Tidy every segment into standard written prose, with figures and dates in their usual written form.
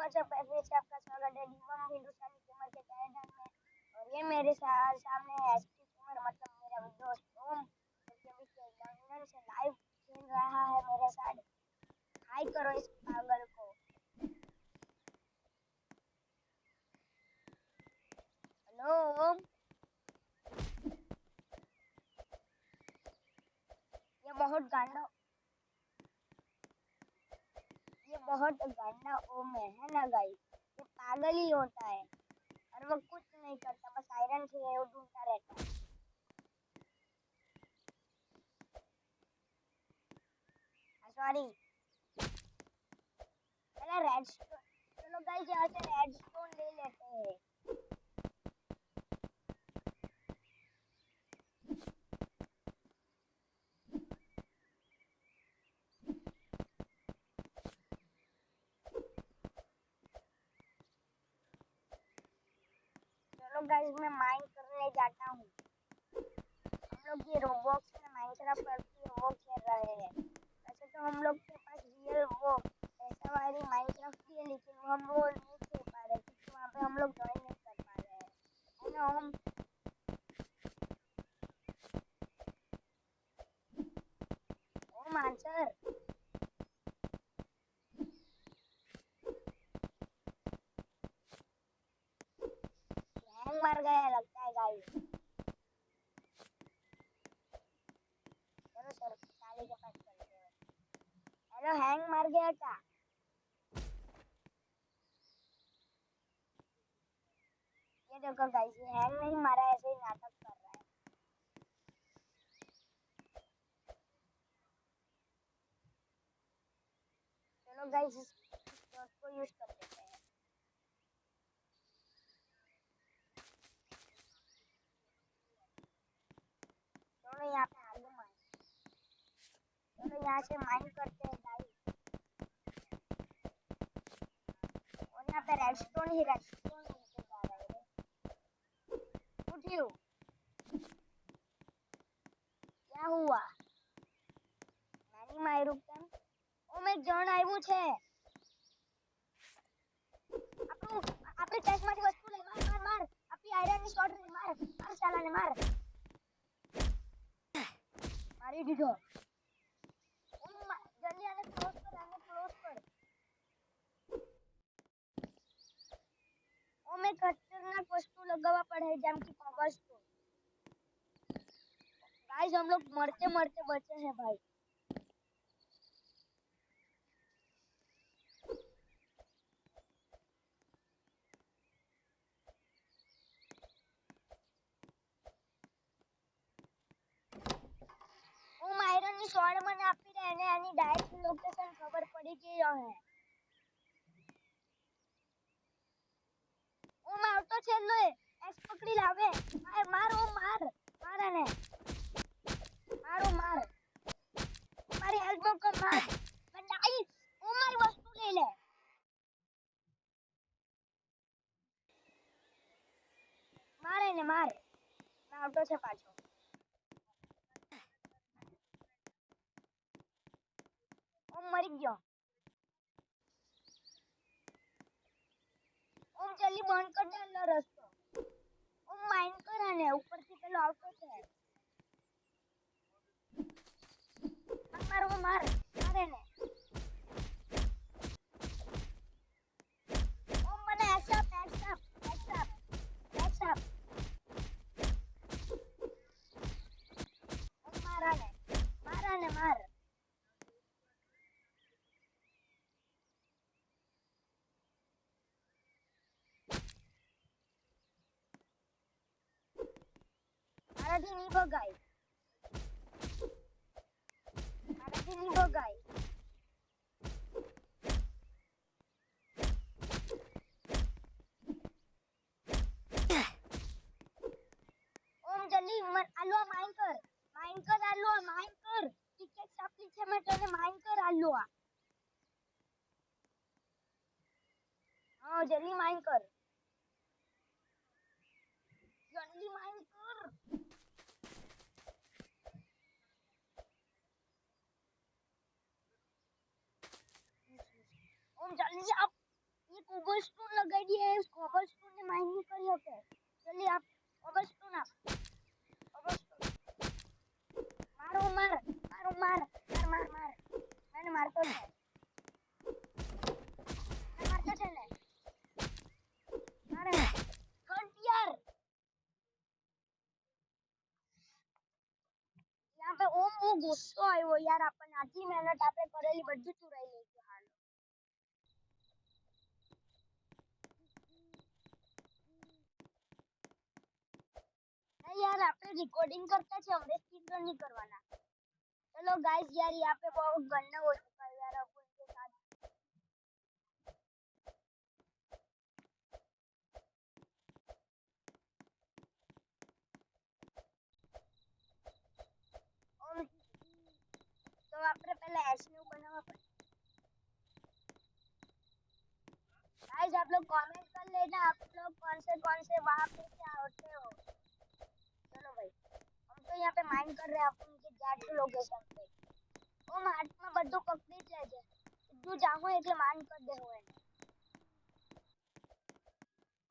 WhatsApp cafe से आपका स्वागत है दीपम हिंदुस्तानी गेमर के चैनल में। और ये मेरे सामने है एसपी गेमर मतलब मेरा दोस्त ओम जो कि अभी लंदन से लाइव खेल रहा है मेरे साथ। हाय करो इस पागल को। हेलो ओम। ये बहुत गांडा ओम है ना गाइस। ये पागल ही होता है और वो कुछ नहीं करता, बस आयरन से वो ढूंढता रहता है। सॉरी पहले रेडस्टोन। चलो गाइस यहाँ से रेडस्टोन ले लेते हैं। चलो गाइस मैं माइन करने जाता हूँ। हम लोग ये रोबॉक्स में माइनक्राफ्ट करके वो खेल रहे हैं। वैसे तो हम लोग के पास रियल वो ऐसा वाली माइनक्राफ्ट भी है, लेकिन हम वो नहीं खेल पा रहे क्योंकि वहाँ पे हम लोग ज्वाइन नहीं कर पा रहे हैं, है ना हम। ओम आंसर। हैंग मार गया लगता है गाइस। चलो सर साले के पास चलते हैं। हेलो हैंग मार गया क्या? ये देखो गाइस ये हैंग नहीं मारा, ऐसे ही नाटक कर रहा है। चलो गाइस इस डॉट को यूज कर लेते हैं। चलो यहाँ पे आलू माइन। चलो यहाँ से माइन करते हैं गाइस। और यहाँ पे रेडस्टोन मिलते जा रहे हैं। उठियो क्या हुआ? मैंने मारू કેમ? ઓ મેં જણ આવ્યું છે। આપણે ચેસ્ટમાંથી વસ્તુ લે। માર આપણી આયરનની શોર્ટ રે। માર સાલાને માર। મારી દીધો। જલ્દી આને ક્લોઝ કર। ઓ મેં ખતરનાક વસ્તુ લગાવવા પડે જેમ કે કોબલસ્ટોન। गाइस हम लोग मरते मरते बचे हैं भाई। ઓમ આયરનની શોર્ટ મને આપી દે અને એની ડાયરેક્ટ લોકેશન ખબર પડી ગઈ હે। ઓમ આવતો છેલ્લો એક્સ પકડી લાવે। માર ઓમ માર આને માર મારી હેલ્પ નો કર માર। मैं नाइस ओ मारी वस्तु ले ले। मारे ने मार। मैं ऑटो से पाछो। ओम मरी गयो। ओम जल्दी बंद कर दे लो रास्ता। ओम माइन कर आने ऊपर से पेलो ऑटो से। मार वो मार मारे ने। ओम मने ऐसा ओम मारा ने मार। મારાથી નહીં ભગાય। ओम जल्दी आलू माइन कर आलू माइन कर। टिकट सापली છે मैं तने माइन कर आलू। हां जल्दी माइन कर। ओम जल्दी आप ये કોબલસ્ટોન લગાઈ दिए કોબલસ્ટોન ને માઇન नहीं કરી શકે जल्दी आप कोबलस्टोन आप कोबलस्टोन मारो मार मारो मार मार मार मार मैंने मारतो है मैं मारता है ने मारे कट यार यहाँ पे ओम वो गुस्सो आयो यार अपन आटली मेहनत आपे करेली બધું ચુરાઈ લેજો હાલ नहीं यार आपने रिकॉर्डिंग करता है हमने स्पीड रन नहीं करवाना चलो गाइस यार यहाँ पे बहुत गन्ना हो चुका है यार अब उनके साथ और तो आपने पहले एसन्यू बनाना पड़ेगा गाइस आप लोग कमेंट कर लेना आप लोग कौन से वहां पे क्या होते हो चलो भाई हम तो यहाँ पे माइन कर रहे हैं अपन के जाट लोकेशन पे ओ मार्ट में બધું કમ્પ્લીટ લેજે તું જાહો એટલે માન કર દે હોય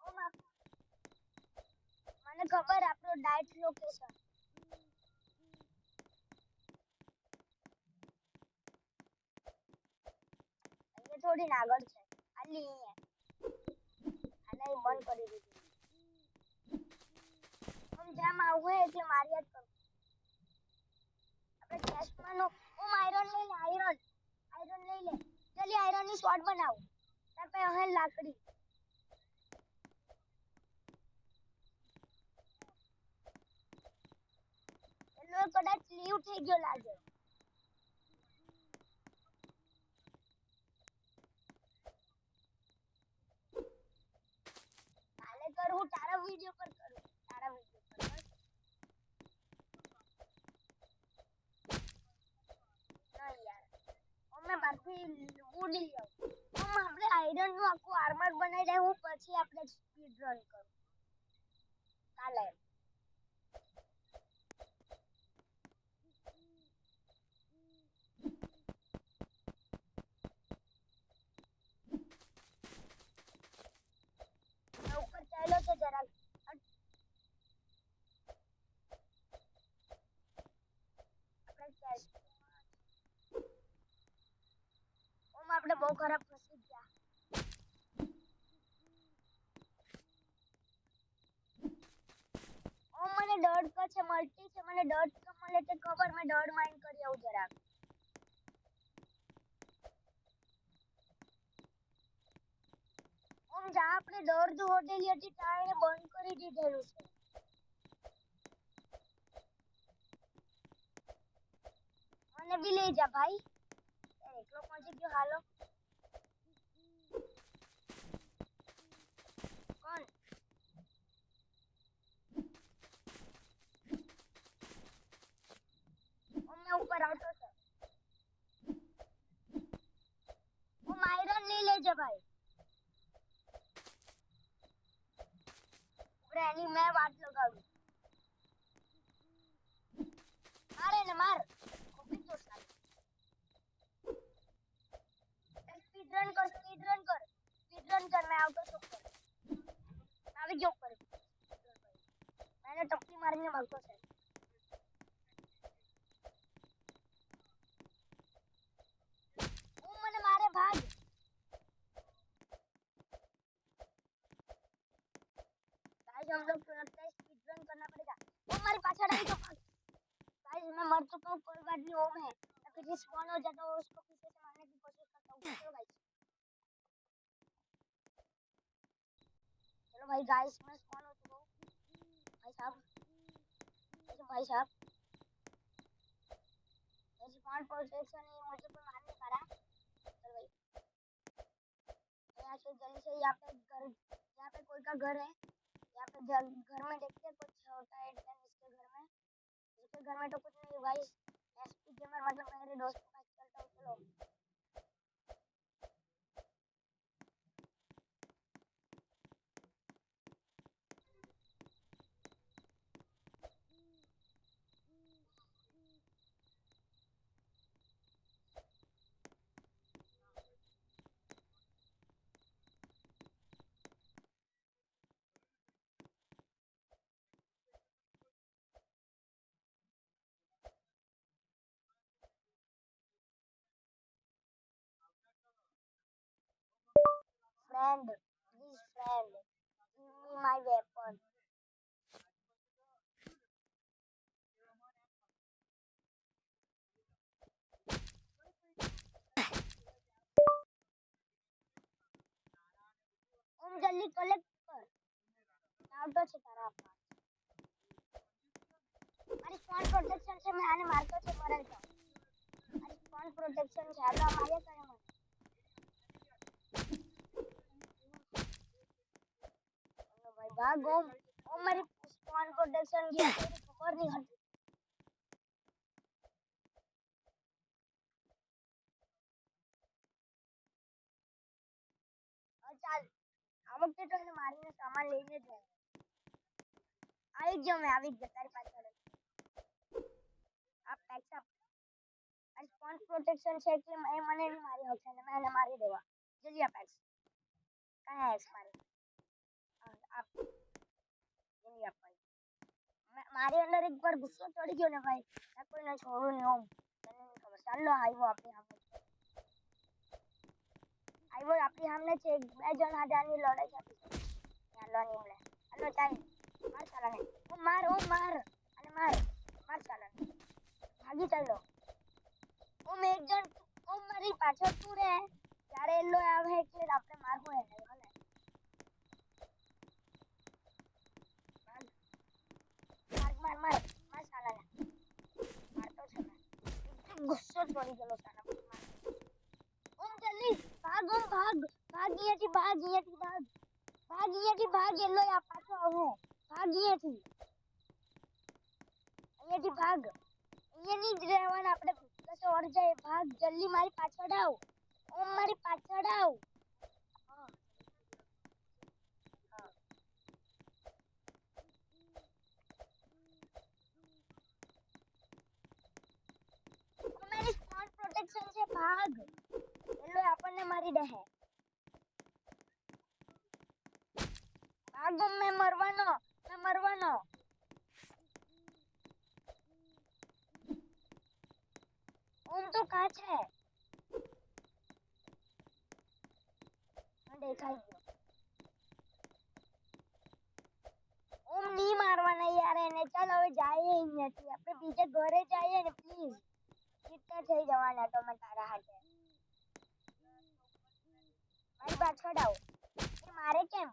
ઓ મને ખબર આપણો ડાયટ લોકેશન ये थोड़ी नागड़ છે આલી આને બંધ કરી દીધું हम જામ આવું હે એટલે મારિયા જ કરું આપણે ચેસ્ટમાં નો ઓ આયરન લઈ લે આયરન લઈ લે જલ્દી આયરન ની શોટ બનાવ તાર પે હે લાકડી એનો કદાચ લીવ થઈ ગયો લાગે કાલે કરું તારા વિડિયો પર કરું તારા વિડિયો પર ના યાર અમે બાકી વુડ લઈ આવ આપણે આયરન નું આખું આર્મર બનાવી દે હું પછી આપણે સ્પીડ રન કરું કાલે ऊपर ચાલો તો જરા આપણે બહુ ખરાબ ફસી ગયા ઓ મને ડર કા છે મલ્ટી છે મને ડર કા મળે તે ખબર મેં ડર માઇન્ડ કરી આવું જરાક ઓમ જા આપણે ડર જો હોટેલી હતી ત્યાં એને બંધ કરી દીધેલું છે મને બી લઈ જા ભાઈ એકલો પહોંચી ગયો હાલો કોણ मैं ऊपर आउट हो सर वो आयरन ले ले जा भाई ब्रानी मैं बात लगाऊं मारे ना मार कॉपी तो साल स्पीड रन कर मैं आउट हो सकता मैं भी जो कर मैंने टप्पी मारने भागतो है भाग गाइस हम लोग तुरंत स्पीड रन करना पड़ेगा वो हमारे पास आ रही तो गाइस मैं मर चुका हूं कोई बात नहीं वो मैं फिर रिस्पॉन हो जाता हूं उसको पीछे से मारने की कोशिश करता हूं चलो भाई गाइस मैं स्पॉन हो चुका हूं भाई साहब स्पॉन पोजीशन नहीं मुझे कोई मार नहीं पा रहा चलो भाई यहाँ से जल्दी से यहाँ पे कोई का घर है यहाँ पे घर में देखते हैं कुछ होता है इसके घर में तो कुछ नहीं गाइस एसपी गेमर मतलब मेरे दोस्त के पास चलता हूँ चलो friend, please friend, give me my weapon. ઓમ જલ્દી collect કર. આવતો છે તારા પર. મારી spawn protection છે, મેં આને મારતો છે મરાઈ જાવ. મારી spawn protection છે, આ તો આ માર્યા કરે મને. ઓલો ભાઈ ભાગ ઓમ. ઓમ મારી spawn protection ગયા તેરી ખબર નહીં હતી. ચાલ આ વખતે તો એને મારીને સામાન લઈને જ જાય. આવી જ જાઉં મેં, આવી જ જાઉં તારી પાછળ જ. આ પેક્સ આપ. આ સ્પોન પ્રોટેક્શન છે એટલે એ મને નહીં મારી શકશે અને મેં એને મારી દેવા. જલ્દી આ પેક્સ. કાંઈ એક્સ મારી. આપ. જલ્દી આપ ભાઈ. મારી અંદર એક વાર ગુસ્સો ચડી ગયો ને ભાઈ, મેં કોઈને છોડું નહીં ઓમ. તને નહીં ખબર. ચાલો આવ્યો આપણી સામે. આવ્યો આપણી સામે છે, બે જણ આડાની લડાઈ ચાલુ છે. ચાલો નહીં મળે. હાલો ચાલ. માર ચાલાને. ઓ માર અને માર ચાલાને. ભાગી ચાલો. ઓમ એક જણ ઓમ મારી પાછળ તું રે. જ્યારે એલો આવે એટલે આપણે મારવું એને ભલે. માર ચાલાને. મારતો છે ને. એકદમ ગુસ્સો ચડી ગયો સાલા પર માર. ઓમ જલ્દી ભાગ ઓમ ભાગ. ભાગ અહીંયાથી ભાગ. ભાગ અહીંયાથી ભાગ એલો આ પાછો આવે. ભાગ અહીંયાથી ભાગ. અહીંયાની જ રહેવાના આપણે. કશે ઓર જાય ભાગ જલ્દી મારી પાછળ આવ. ઓમ મારી પાછળ આવ. મારી સ્પોન પ્રોટેક્શન છે ભાગ. એલો આપણને મારી દે. ભાગ મેં મરવાનો. ઓમ તો કા છે? દેખાઈ ગયો. ઓમ નહીં મારવાના યાર એને. ચાલ હવે જાય અહીંયાથી. આપણે બીજે ઘરે જઈએ ને પ્લીઝ. કેટલા થઈ જવાના તમે તારા હાથે. મારી પાછળ આવ. એ મારે કેમ?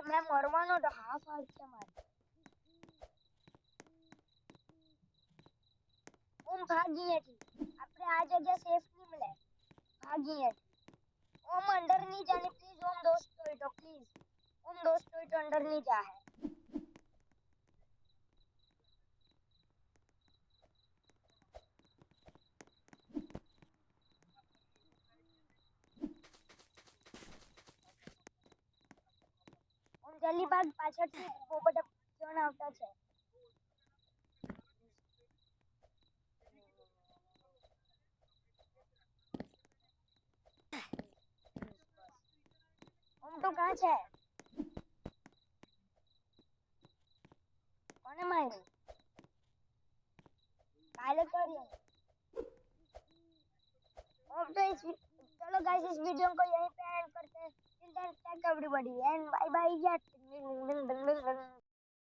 મેં મરવાનો તો હાફ હાથ છે મારે. ઓમ ભાગી હતી. આપણે આ જગ્યા સેફ નહીં મળે. ભાગી હતી. ઓમ અંડર નહીં જાને પ્લીઝ. ઓમ દોસ્ત હોય તો પ્લીઝ. ઓમ દોસ્ત હોય તો અંડર નહીં જા હે. ઓમ જલ્દી ભાગ. પાછળથી બહુ બધા જણ આવતા છે. ઓમ તો કાં છે? કોને માર્યું? काले करिए। और तो चलो गाइस इस वीडियो को यहीं पे एंड करते हैं। Everybody and bye bye.